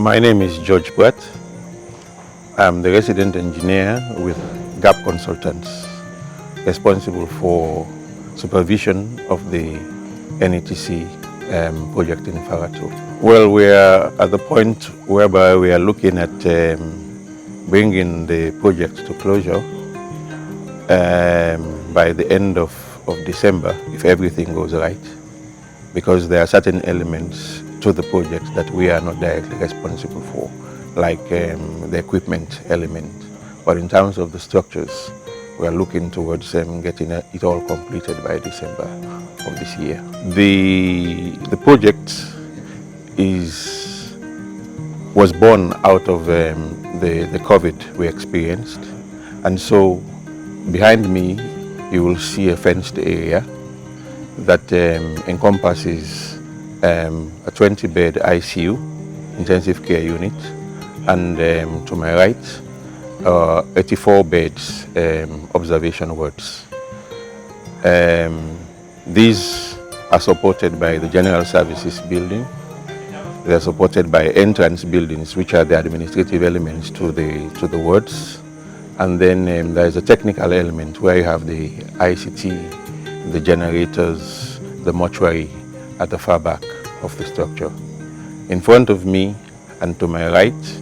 My name is George Brett. I'm the resident engineer with GAP Consultants, responsible for supervision of the NETC project in Farato. Well, we are at the point whereby we are looking at bringing the project to closure by the end of December, if everything goes right, because there are certain elements to the project that we are not directly responsible for, like the equipment element. But in terms of the structures, we are looking towards getting it all completed by December of this year. The project was born out of the COVID we experienced, and so behind me you will see a fenced area that encompasses a 20-bed ICU, intensive care unit, and to my right, 84 beds observation wards. These are supported by the General Services building. They are supported by entrance buildings, which are the administrative elements to the wards. And then there is a technical element where you have the ICT, the generators, the mortuary at the far back of the structure. In front of me and to my right,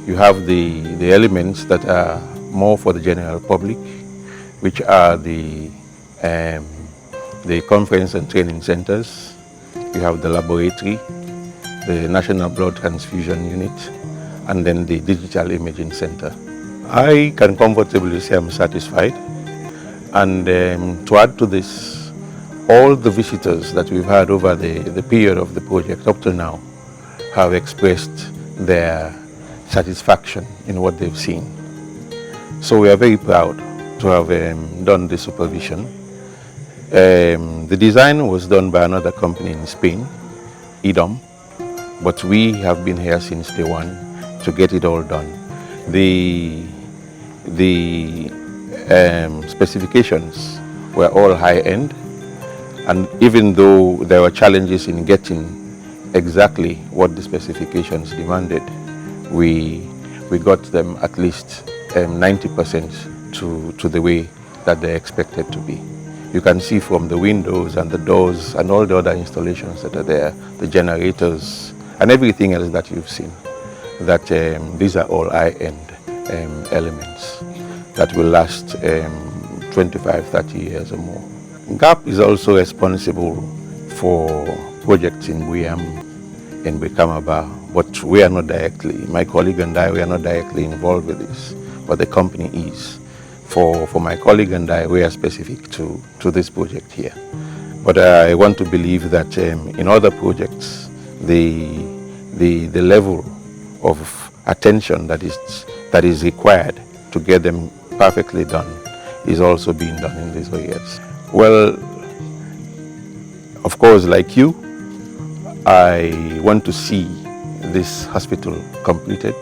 you have the elements that are more for the general public, which are the conference and training centers. You have the laboratory, the National Blood Transfusion Unit, and then the Digital Imaging Center. I can comfortably say I'm satisfied. And to add to this, all the visitors that we've had over the period of the project up to now have expressed their satisfaction in what they've seen. So we are very proud to have done the supervision. The design was done by another company in Spain, Adama, but we have been here since day one to get it all done. The specifications were all high-end, and even though there were challenges in getting exactly what the specifications demanded, we got them at least 90% to the way that they're expected to be. You can see from the windows and the doors and all the other installations that are there, the generators and everything else that you've seen, that these are all high-end elements that will last 25, 30 years or more. GAP is also responsible for projects in Buyam, in Brikamaba, but we are not directly, my colleague and I, we are not directly involved with this, but the company is. For my colleague and I, we are specific to this project here. But I want to believe that in other projects, the level of attention that is required to get them perfectly done is also being done in these areas. Well, of course, like you, I want to see this hospital completed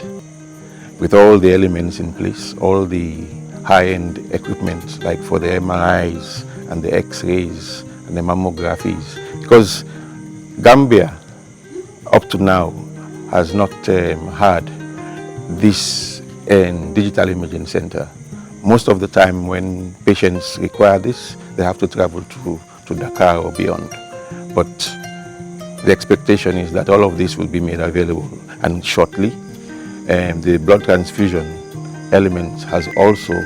with all the elements in place, all the high-end equipment, like for the MRIs and the X-rays and the mammographies, because Gambia, up to now, has not had this digital imaging center. Most of the time when patients require this, they have to travel to Dakar or beyond. But the expectation is that all of this will be made available, and shortly. The blood transfusion element has also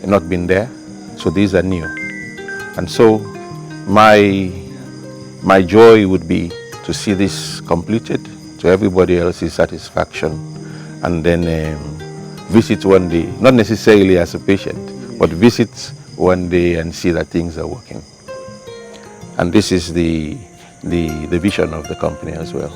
not been there, so these are new. And so my joy would be to see this completed to everybody else's satisfaction, and then visit one day, not necessarily as a patient, but visit one day and see that things are working. And this is the vision of the company as well.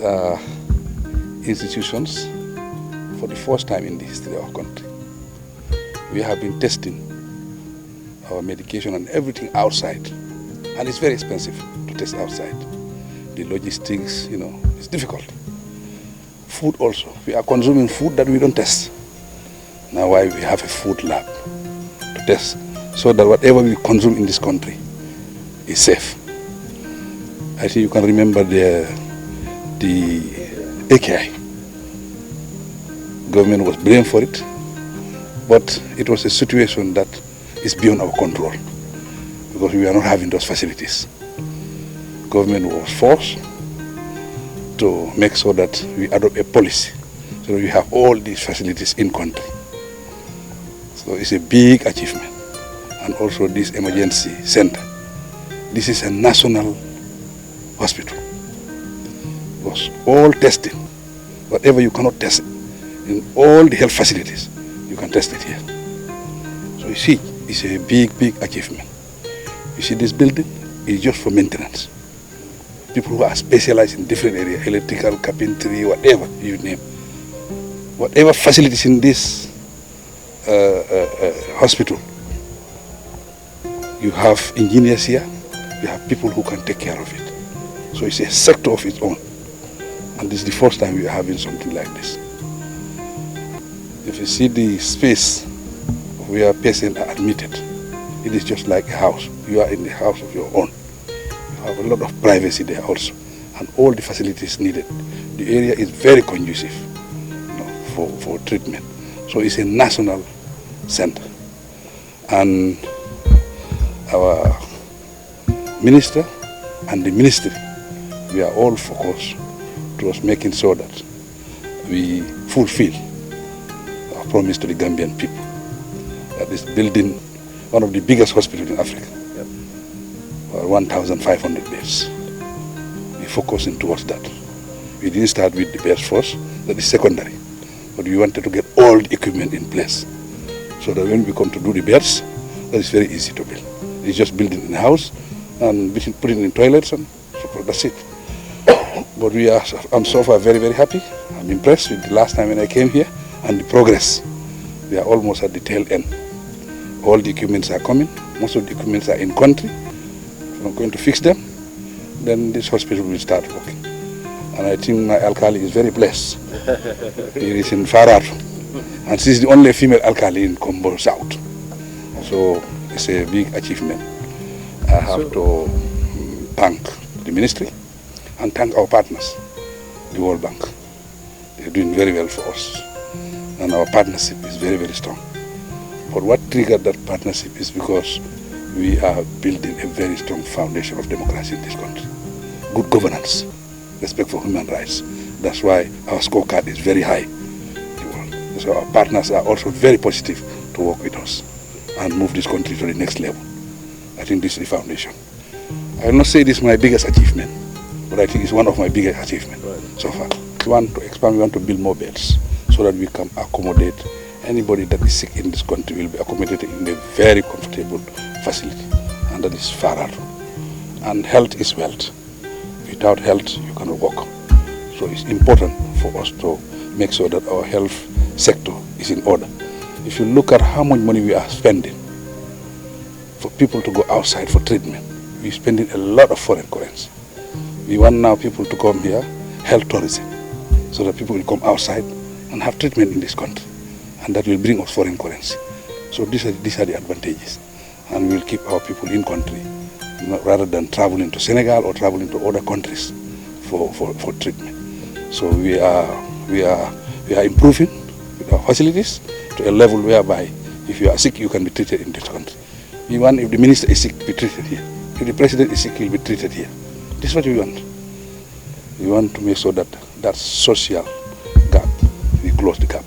these institutions for the first time in the history of our country. We have been testing our medication and everything outside, and it's very expensive to test outside. The logistics, it's difficult. Food also, we are consuming food that we don't test. Now why we have a food lab to test, so that whatever we consume in this country is safe. I think you can remember the AKI. Government was blamed for it, but it was a situation that is beyond our control because we are not having those facilities. Government was forced to make sure that we adopt a policy so that we have all these facilities in country. So it's a big achievement. And also this emergency center. This is a national hospital. Because all testing, whatever you cannot test in all the health facilities, you can test it here. So you see, it's a big, big achievement. You see this building is just for maintenance. People who are specialized in different areas, electrical, carpentry, whatever you name. Whatever facilities in this hospital, you have engineers here, you have people who can take care of it. So it's a sector of its own. And this is the first time we are having something like this. If you see the space where patients are admitted, it is just like a house. You are in the house of your own. You have a lot of privacy there also, and all the facilities needed. The area is very conducive for treatment. So it's a national center. And our minister and the ministry, we are all focused towards making sure that we fulfill our promise to the Gambian people. That is building one of the biggest hospitals in Africa, 1,500 beds. We're focusing towards that. We didn't start with the beds first, that is secondary. But we wanted to get all the equipment in place so that when we come to do the beds, that is very easy to build. It's just building in a house and putting in toilets, and so that's it. But I'm so far very, very happy. I'm impressed with the last time when I came here and the progress. We are almost at the tail end. All the equipments are coming. Most of the equipments are in country. So I'm going to fix them. Then this hospital will start working. And I think my alkali is very blessed. He is in Farato. And she's the only female alkali in Combo South. So it's a big achievement. I have to thank the ministry and thank our partners, the World Bank. They're doing very well for us. And our partnership is very, very strong. But what triggered that partnership is because we are building a very strong foundation of democracy in this country. Good governance, respect for human rights. That's why our scorecard is very high. So our partners are also very positive to work with us and move this country to the next level. I think this is the foundation. I will not say this is my biggest achievement, but I think it's one of my biggest achievements so far. We want to expand, we want to build more beds so that we can accommodate anybody that is sick in this country will be accommodated in a very comfortable facility, and that is Farato. And health is wealth. Without health, you cannot walk. So it's important for us to make sure that our health sector is in order. If you look at how much money we are spending for people to go outside for treatment, we're spending a lot of foreign currency. We want now people to come here, health tourism, so that people will come outside and have treatment in this country. And that will bring us foreign currency. So these are the advantages. And we will keep our people in country rather than traveling to Senegal or traveling to other countries for treatment. So we are improving with our facilities to a level whereby if you are sick, you can be treated in this country. Even if the minister is sick, be treated here. If the president is sick, he'll be treated here. This is what we want. We want to make sure that that social gap, we close the gap.